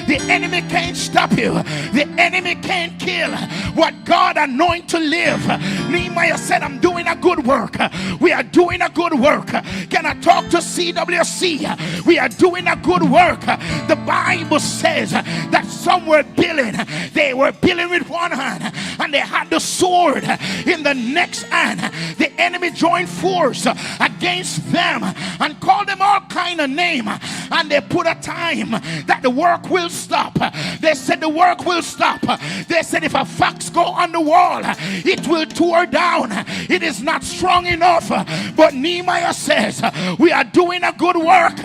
The enemy can't stop you. The enemy can't kill what God anointed to live. Nehemiah said, I'm doing a good work. We are doing a good work. Can I talk to CWC? We are doing a good work. The Bible says that some were billing. They were billing with one hand and they had the sword in the next hand. The enemy joined force against them and called them all kind of name, and they put a time that the work will stop. They said the work will stop. They said if a fox go on the wall, it will tear down. It is not strong enough. But Nehemiah says, we are doing a good work.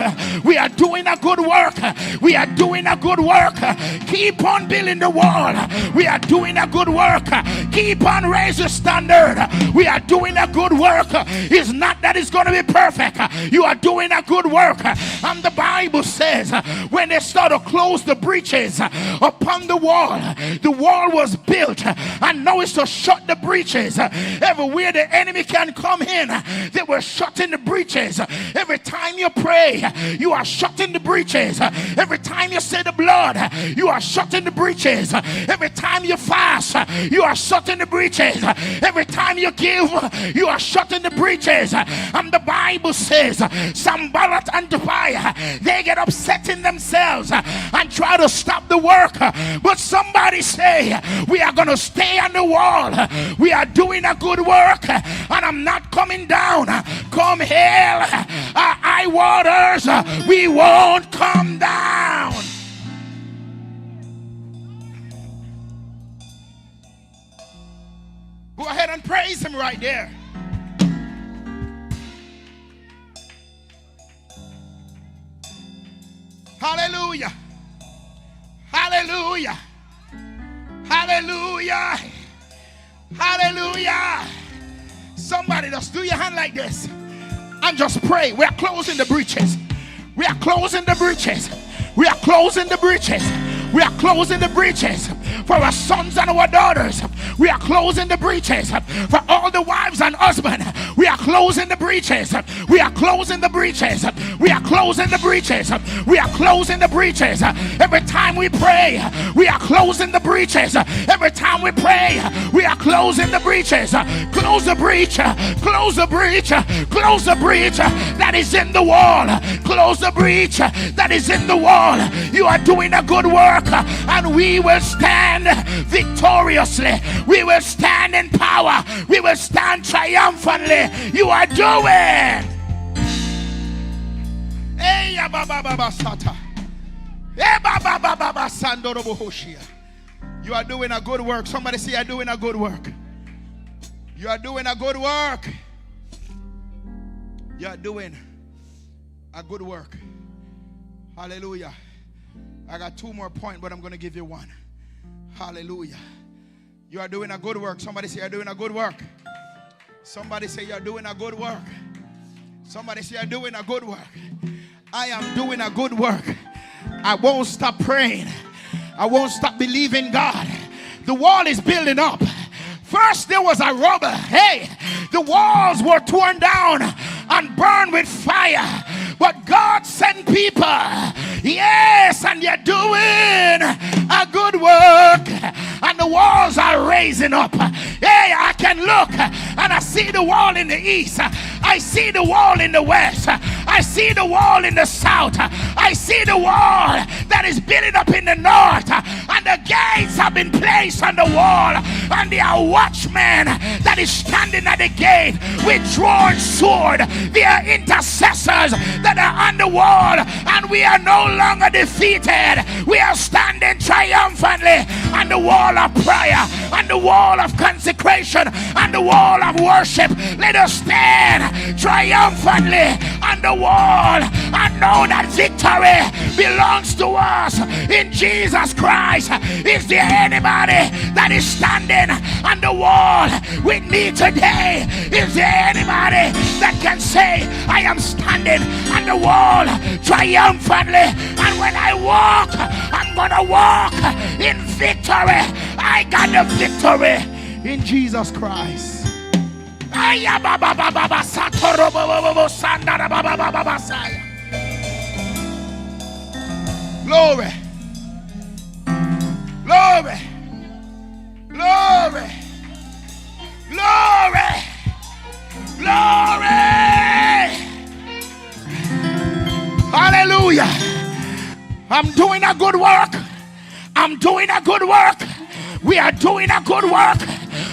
We are doing a good work. We are doing a good work. Keep on building the wall. We are doing a good work. Keep on raising the standard. We are doing a good work. It's not that it's going to be perfect. You are doing a good work. And the Bible says when they start to close the breaches upon the wall was built, and now it's to shut the breaches. Everywhere the enemy can come in, they were shutting the breaches. Every time you pray, you are shutting the breaches. Every time you say the blood, you are shutting the breaches. Every time you fast, you are shutting the breaches. Every time you give, you are shutting the breaches. And the Bible says Sanballat and Tobiah, they get upset in themselves and try to stop the work. But somebody say, we are going to stay on the wall. We are doing a good work, and I'm not coming down. Come hell, high waters, we won't come down. Go ahead and praise him right there. Hallelujah. Hallelujah. Hallelujah. Hallelujah. Somebody just do your hand like this and just pray. We are closing the breaches. We are closing the breaches. We are closing the breaches. We are closing the breaches for our sons and our daughters. We are closing the breaches for all the wives and husbands. We are closing the breaches. We are closing the breaches. We are closing the breaches. We are closing the breaches. Every time we pray, we are closing the breaches. Every time we pray, we are closing the breaches. Close the breach. Close the breach. Close the breach that is in the wall. Close the breach that is in the wall. You are doing a good work, and we will stand victoriously. We will stand in power. We will stand triumphantly. You are doing. You are doing a good work. Somebody say, you are doing a good work. You are doing a good work. You are doing a good work. Hallelujah. I got 2 more points, but I'm going to give you 1. Hallelujah. You are doing a good work. Somebody say, you're doing a good work. Somebody say, you're doing a good work. Somebody say, you're doing a good work. I am doing a good work. I won't stop praying. I won't stop believing God. The wall is building up. First there was a rubble. Hey, the walls were torn down and burned with fire. But God sent people. Yes, and you're doing a good work. And the walls are raising up. Hey, I can look and I see the wall in the east. I see the wall in the west. I see the wall in the south. I see the wall that is building up in the north. And the gates have been placed on the wall. And there are watchmen that is standing at the gate with drawn sword. They are intercessors that are on the wall. And we are no longer defeated. We are standing triumphantly on the wall of prayer, on the wall of consecration, on the wall of worship. Let us stand triumphantly on the wall and know that victory belongs to us in Jesus Christ. Is there anybody that is standing on the wall with me today? Is there anybody that can say, I am standing on the wall triumphantly, and when I walk, I'm gonna walk in victory. I got the victory in Jesus Christ. Glory, glory, glory, glory, glory. Hallelujah. I'm doing a good work. I'm doing a good work. We are doing a good work.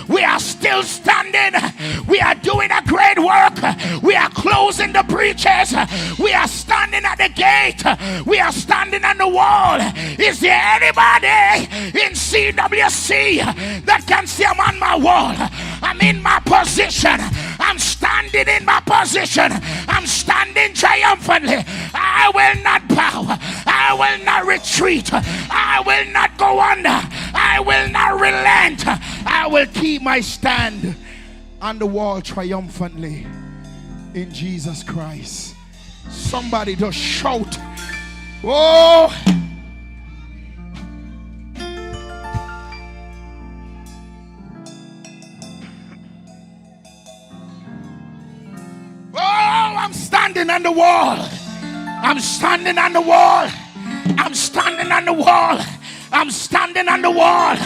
We are still standing. We are doing a great work. We are closing the breaches. We are standing at the gate. We are standing on the wall. Is there anybody in CWC that can say I'm on my wall? I'm in my position. I'm standing in my position. I'm standing triumphantly. I will not bow. I will not retreat. I will not go under. I will not relent. I will keep my stand on the wall triumphantly in Jesus Christ. Somebody just shout, oh! Oh, I'm standing on the wall. I'm standing on the wall. I'm standing on the wall. I'm standing on the wall.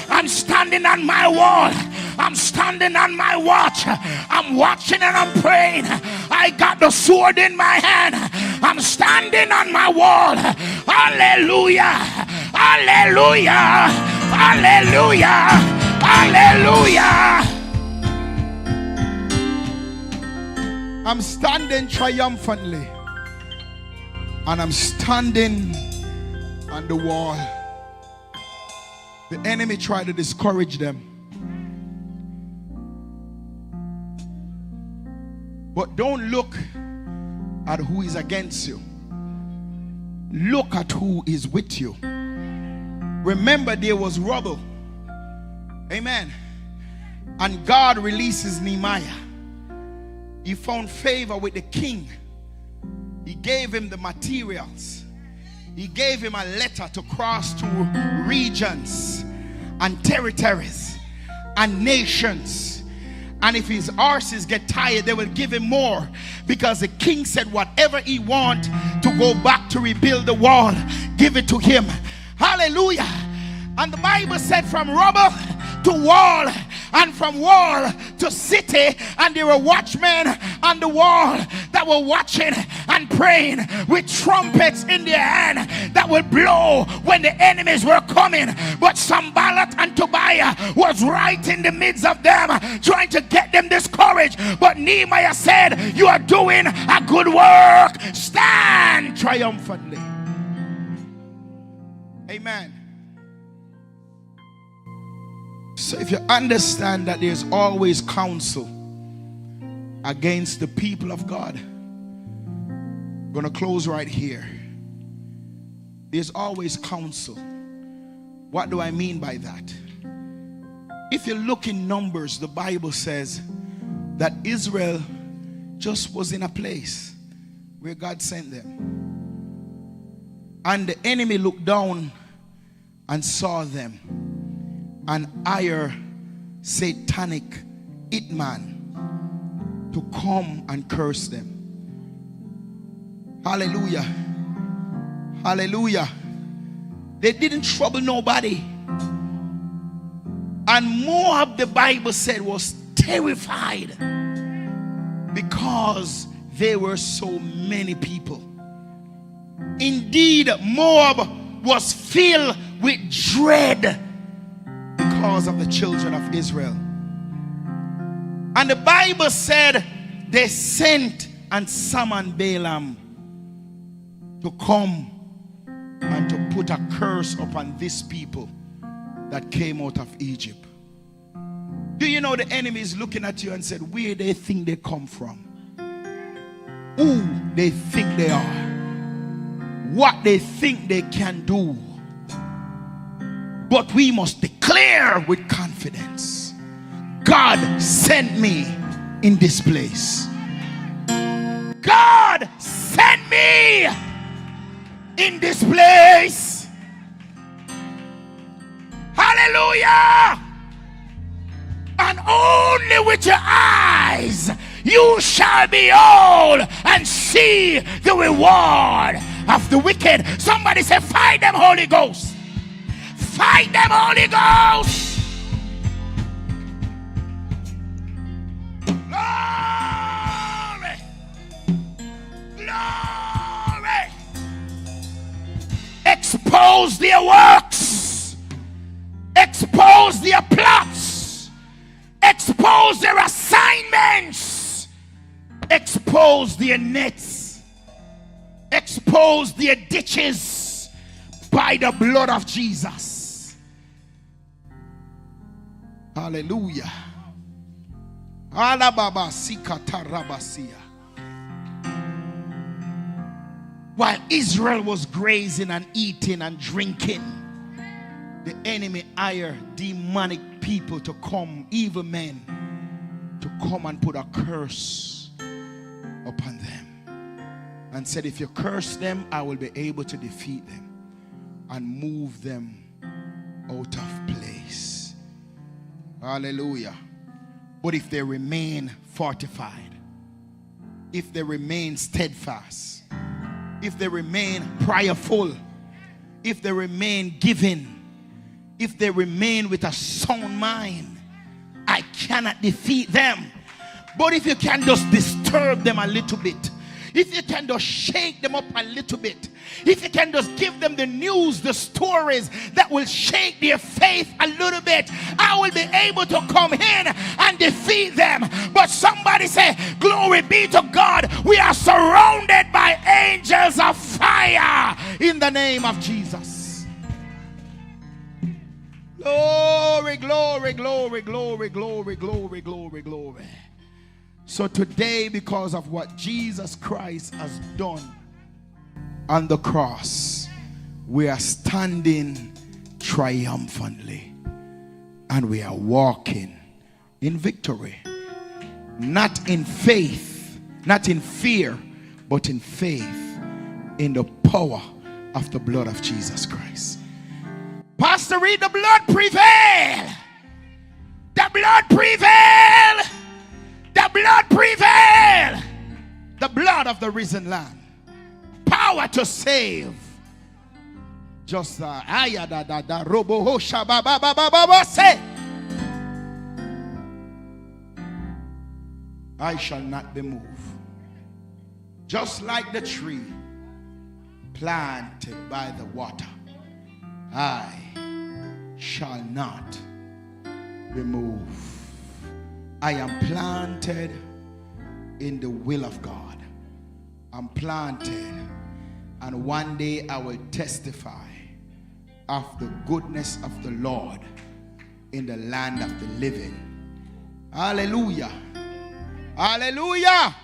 I'm standing on my wall. I'm standing on my watch. I'm watching and I'm praying. I got the sword in my hand. I'm standing on my wall. Hallelujah. Hallelujah. Hallelujah. Hallelujah. I'm standing triumphantly. And I'm standing on the wall. The enemy tried to discourage them. But don't look at who is against you. Look at who is with you. Remember, there was rubble. Amen. And God releases Nehemiah. He found favor with the king. He gave him the materials. He gave him a letter to cross to regions and territories and nations. And if his horses get tired, they will give him more, because the king said whatever he wants to go back to rebuild the wall, give it to him. Hallelujah. And the Bible said from rubble to wall, and from wall to city, and there were watchmen on the wall that were watching and praying with trumpets in their hand that would blow when the enemies were coming. But Sanballat and Tobiah was right in the midst of them, trying to get them discouraged. But Nehemiah said, you are doing a good work. Stand triumphantly. Amen. So if you understand that there's always counsel against the people of God, I'm going to close right here. There's always counsel. What do I mean by that? If you look in Numbers, the Bible says that Israel just was in a place where God sent them. And the enemy looked down and saw them. An higher satanic hitman to come and curse them. Hallelujah. Hallelujah. They didn't trouble nobody. And Moab, the Bible said, was terrified. because there were so many people. Indeed, Moab was filled with dread because of the children of Israel. And the Bible said they sent and summoned Balaam to come and to put a curse upon this people that came out of Egypt. Do you know the enemy is looking at you and said, where they think they come from? Who they think they are? What they think they can do? But we must declare with confidence, God sent me in this place. God sent me in this place. Hallelujah. And only with your eyes you shall behold and see the reward of the wicked. Somebody say, fight them, Holy Ghost. Fight them, Holy Ghost. Glory. Glory. Expose their works. Expose their plots. Expose their assignments. Expose their nets. Expose their ditches by the blood of Jesus. Hallelujah. While Israel was grazing and eating and drinking, the enemy hired demonic people to come, evil men, to come and put a curse upon them. And said, if you curse them, I will be able to defeat them and move them out of place. Hallelujah. But if they remain fortified, if they remain steadfast, if they remain prayerful, if they remain giving, if they remain with a sound mind, I cannot defeat them. But if you can just disturb them a little bit, if you can just shake them up a little bit, if you can just give them the news, the stories that will shake their faith a little bit, I will be able to come in and defeat them. But somebody say, glory be to God, we are surrounded by angels of fire in the name of Jesus. Glory, glory, glory, glory, glory, glory, glory, glory. So today, because of what Jesus Christ has done on the cross, we are standing triumphantly and we are walking in victory. Not in faith, not in fear, but in faith, in the power of the blood of Jesus Christ. Pastor Reid, the blood prevail. The blood prevail. The blood prevail. The blood of the risen Lamb. Power to save. Just say, I shall not be moved. Just like the tree planted by the water, I shall not be moved. I am planted in the will of God. I'm planted, and one day I will testify of the goodness of the Lord in the land of the living. Hallelujah. Hallelujah.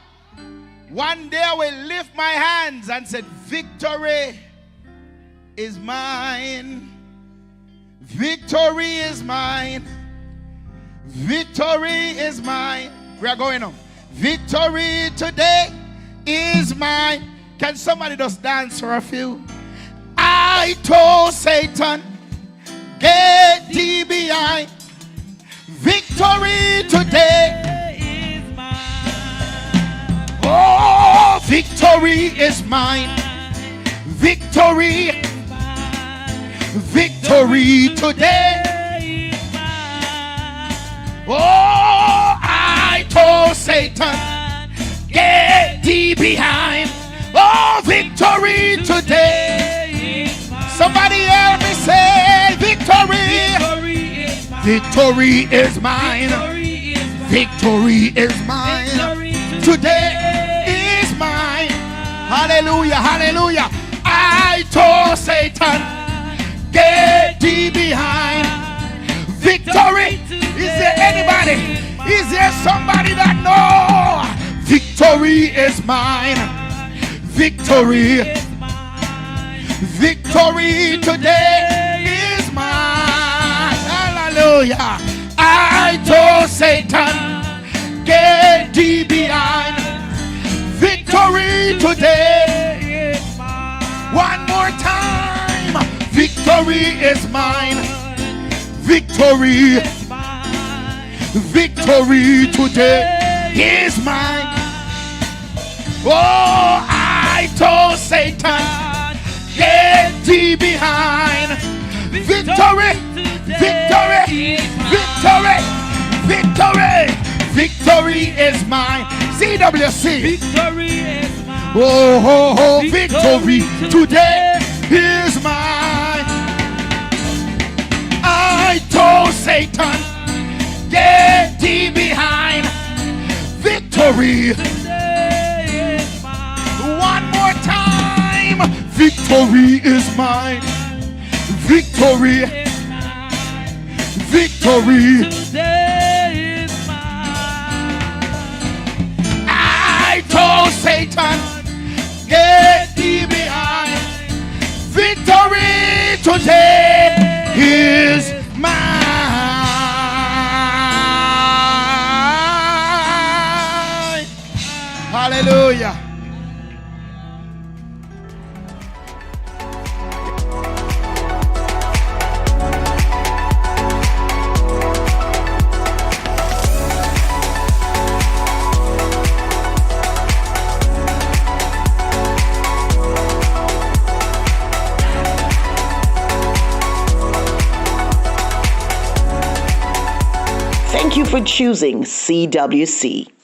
One day I will lift my hands and say, victory is mine. Victory is mine. Victory is mine. We are going on. Victory today is mine. Can somebody just dance for a few? I told Satan, get thee behind. Victory today is mine. Oh, victory is mine. Victory. Victory today. Oh, I told Satan, behind. Oh, victory today. Somebody help me say victory. Victory is mine. Victory is mine. Today is mine. Hallelujah, hallelujah. I told Satan, get thee behind. Victory. Is there anybody? Is there somebody that knows? Victory is mine. Victory. Victory today is mine. Hallelujah. I told Satan, get thee behind. Victory today. One more time. Victory is mine. Victory. Victory today is mine. Oh, I told Satan, get thee behind. Victory, victory, victory, victory, victory is mine. CWC. Victory is mine. Oh, victory today is mine. I told Satan, get thee behind. Victory. One more time. Victory is mine. Victory. Victory. I told Satan, get thee behind. Victory today is mine. Hallelujah. Thank you for choosing CWC.